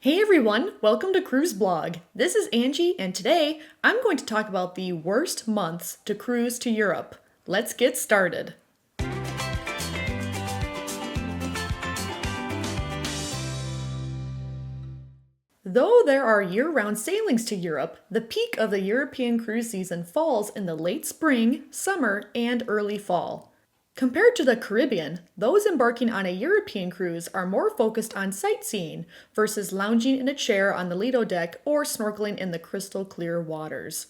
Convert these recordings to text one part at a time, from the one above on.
Hey everyone, welcome to Cruise Blog. This is Angie, and today I'm going to talk about the worst months to cruise to Europe. Let's get started. Though there are year-round sailings to Europe, the peak of the European cruise season falls in the late spring, summer, and early fall. Compared to the Caribbean, those embarking on a European cruise are more focused on sightseeing versus lounging in a chair on the Lido deck or snorkeling in the crystal clear waters.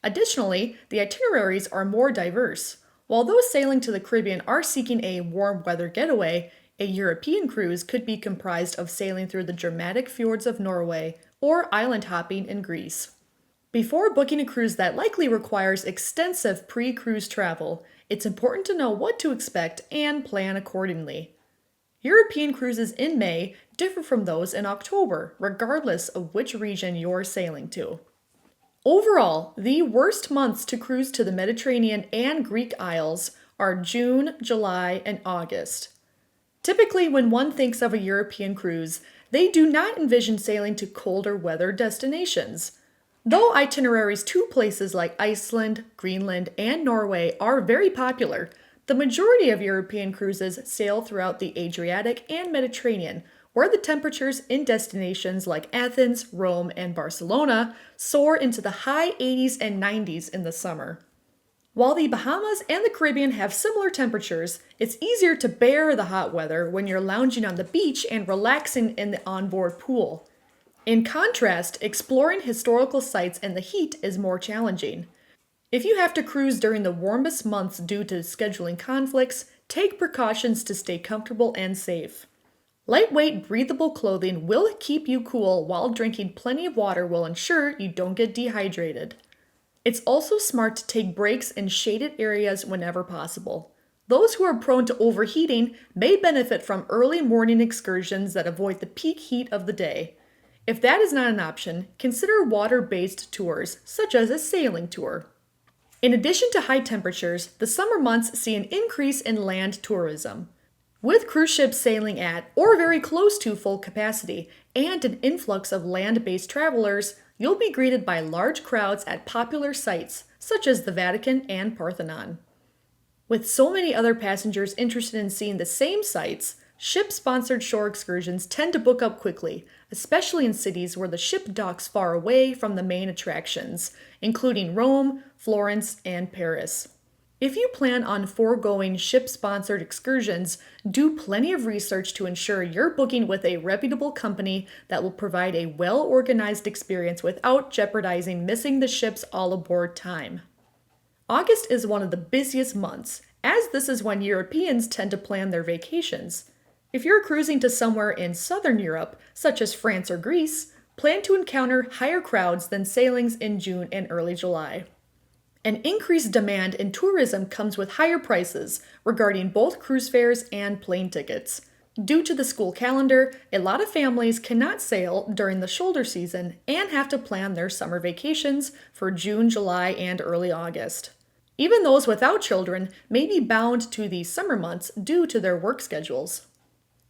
Additionally, the itineraries are more diverse. While those sailing to the Caribbean are seeking a warm weather getaway, a European cruise could be comprised of sailing through the dramatic fjords of Norway or island hopping in Greece. Before booking a cruise that likely requires extensive pre-cruise travel, it's important to know what to expect and plan accordingly. European cruises in May differ from those in October, regardless of which region you're sailing to. Overall, the worst months to cruise to the Mediterranean and Greek Isles are June, July, and August. Typically, when one thinks of a European cruise, they do not envision sailing to colder weather destinations. Though itineraries to places like Iceland, Greenland, and Norway are very popular, the majority of European cruises sail throughout the Adriatic and Mediterranean, where the temperatures in destinations like Athens, Rome, and Barcelona soar into the high 80s and 90s in the summer. While the Bahamas and the Caribbean have similar temperatures, it's easier to bear the hot weather when you're lounging on the beach and relaxing in the onboard pool. In contrast, exploring historical sites in the heat is more challenging. If you have to cruise during the warmest months due to scheduling conflicts, take precautions to stay comfortable and safe. Lightweight, breathable clothing will keep you cool, while drinking plenty of water will ensure you don't get dehydrated. It's also smart to take breaks in shaded areas whenever possible. Those who are prone to overheating may benefit from early morning excursions that avoid the peak heat of the day. If that is not an option, consider water-based tours, such as a sailing tour. In addition to high temperatures, the summer months see an increase in land tourism. With cruise ships sailing at or very close to full capacity and an influx of land-based travelers, you'll be greeted by large crowds at popular sites, such as the Vatican and Parthenon. With so many other passengers interested in seeing the same sights, ship-sponsored shore excursions tend to book up quickly, especially in cities where the ship docks far away from the main attractions, including Rome, Florence, and Paris. If you plan on foregoing ship-sponsored excursions, do plenty of research to ensure you're booking with a reputable company that will provide a well-organized experience without jeopardizing missing the ship's all-aboard time. August is one of the busiest months, as this is when Europeans tend to plan their vacations. If you're cruising to somewhere in southern Europe, such as France or Greece, plan to encounter higher crowds than sailings in June and early July. An increased demand in tourism comes with higher prices regarding both cruise fares and plane tickets. Due to the school calendar, a lot of families cannot sail during the shoulder season and have to plan their summer vacations for June, July, and early August. Even those without children may be bound to the summer months due to their work schedules.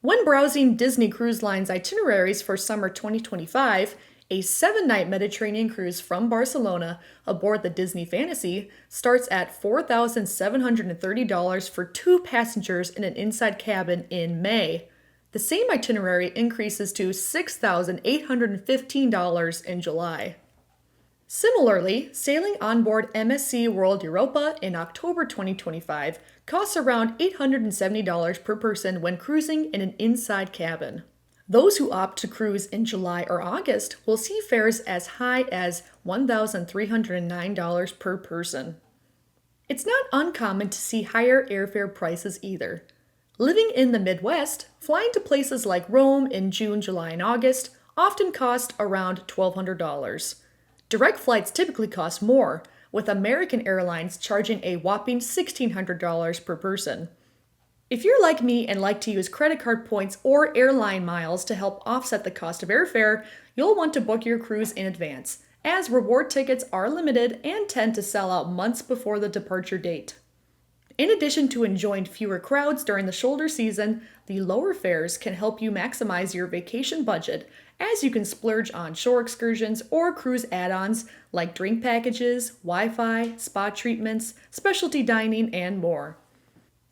When browsing Disney Cruise Line's itineraries for summer 2025, a 7-night Mediterranean cruise from Barcelona aboard the Disney Fantasy starts at $4,730 for 2 passengers in an inside cabin in May. The same itinerary increases to $6,815 in July. Similarly, sailing on board MSC World Europa in October 2025 costs around $870 per person when cruising in an inside cabin. Those who opt to cruise in July or August will see fares as high as $1,309 per person. It's not uncommon to see higher airfare prices either. Living in the Midwest, flying to places like Rome in June, July, and August often cost around $1,200. Direct flights typically cost more, with American Airlines charging a whopping $1,600 per person. If you're like me and like to use credit card points or airline miles to help offset the cost of airfare, you'll want to book your cruise in advance, as reward tickets are limited and tend to sell out months before the departure date. In addition to enjoying fewer crowds during the shoulder season, the lower fares can help you maximize your vacation budget, as you can splurge on shore excursions or cruise add-ons like drink packages, Wi-Fi, spa treatments, specialty dining, and more.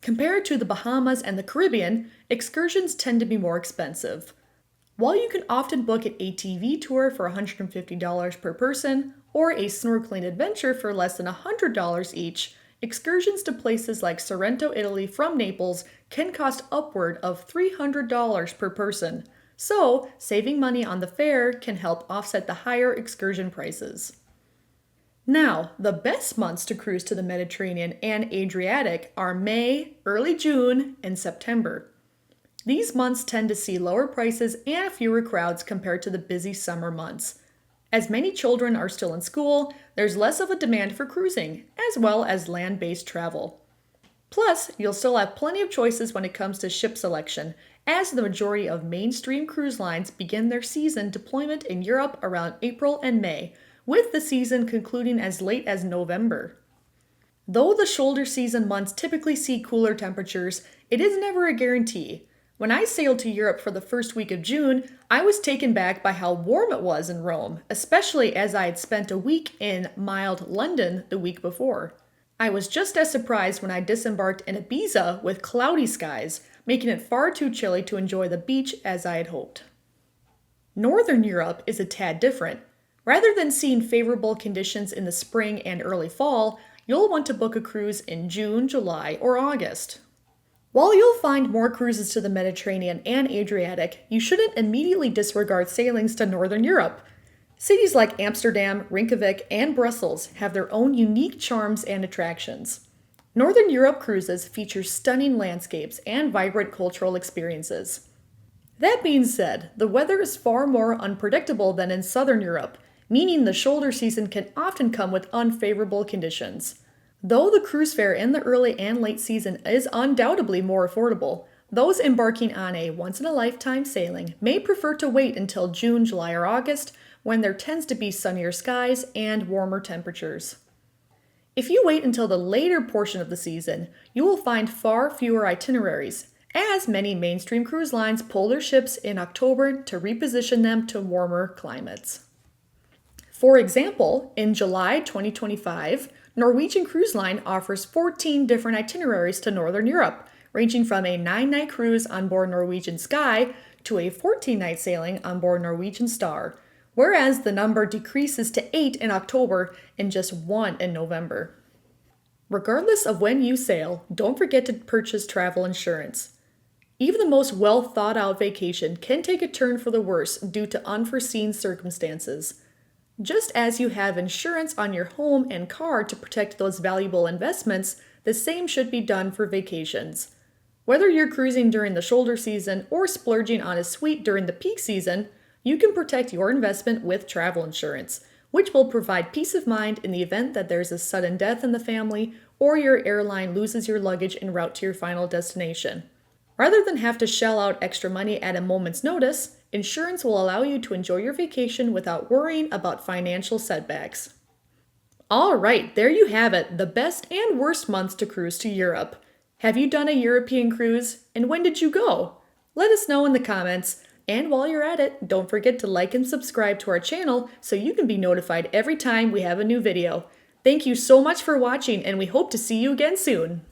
Compared to the Bahamas and the Caribbean, excursions tend to be more expensive. While you can often book an ATV tour for $150 per person or a snorkeling adventure for less than $100 each, excursions to places like Sorrento, Italy from Naples can cost upward of $300 per person. So, saving money on the fare can help offset the higher excursion prices. Now, the best months to cruise to the Mediterranean and Adriatic are May, early June, and September. These months tend to see lower prices and fewer crowds compared to the busy summer months. As many children are still in school, there's less of a demand for cruising, as well as land-based travel. Plus, you'll still have plenty of choices when it comes to ship selection, as the majority of mainstream cruise lines begin their season deployment in Europe around April and May, with the season concluding as late as November. Though the shoulder season months typically see cooler temperatures, it is never a guarantee. When I sailed to Europe for the first week of June, I was taken back by how warm it was in Rome, especially as I had spent a week in mild London the week before. I was just as surprised when I disembarked in Ibiza with cloudy skies, making it far too chilly to enjoy the beach as I had hoped. Northern Europe is a tad different. Rather than seeing favorable conditions in the spring and early fall, you'll want to book a cruise in June, July, or August. While you'll find more cruises to the Mediterranean and Adriatic, you shouldn't immediately disregard sailings to Northern Europe. Cities like Amsterdam, Reykjavik, and Brussels have their own unique charms and attractions. Northern Europe cruises feature stunning landscapes and vibrant cultural experiences. That being said, the weather is far more unpredictable than in Southern Europe, meaning the shoulder season can often come with unfavorable conditions. Though the cruise fare in the early and late season is undoubtedly more affordable, those embarking on a once-in-a-lifetime sailing may prefer to wait until June, July, or August when there tends to be sunnier skies and warmer temperatures. If you wait until the later portion of the season, you will find far fewer itineraries, as many mainstream cruise lines pull their ships in October to reposition them to warmer climates. For example, in July 2025, Norwegian Cruise Line offers 14 different itineraries to Northern Europe, ranging from a 9-night cruise on board Norwegian Sky to a 14-night sailing on board Norwegian Star, whereas the number decreases to 8 in October and just 1 in November. Regardless of when you sail, don't forget to purchase travel insurance. Even the most well-thought-out vacation can take a turn for the worse due to unforeseen circumstances. Just as you have insurance on your home and car to protect those valuable investments, the same should be done for vacations. Whether you're cruising during the shoulder season or splurging on a suite during the peak season, you can protect your investment with travel insurance, which will provide peace of mind in the event that there's a sudden death in the family or your airline loses your luggage en route to your final destination. Rather than have to shell out extra money at a moment's notice, insurance will allow you to enjoy your vacation without worrying about financial setbacks. Alright, there you have it, the best and worst months to cruise to Europe. Have you done a European cruise, and when did you go? Let us know in the comments, and while you're at it, don't forget to like and subscribe to our channel so you can be notified every time we have a new video. Thank you so much for watching, and we hope to see you again soon.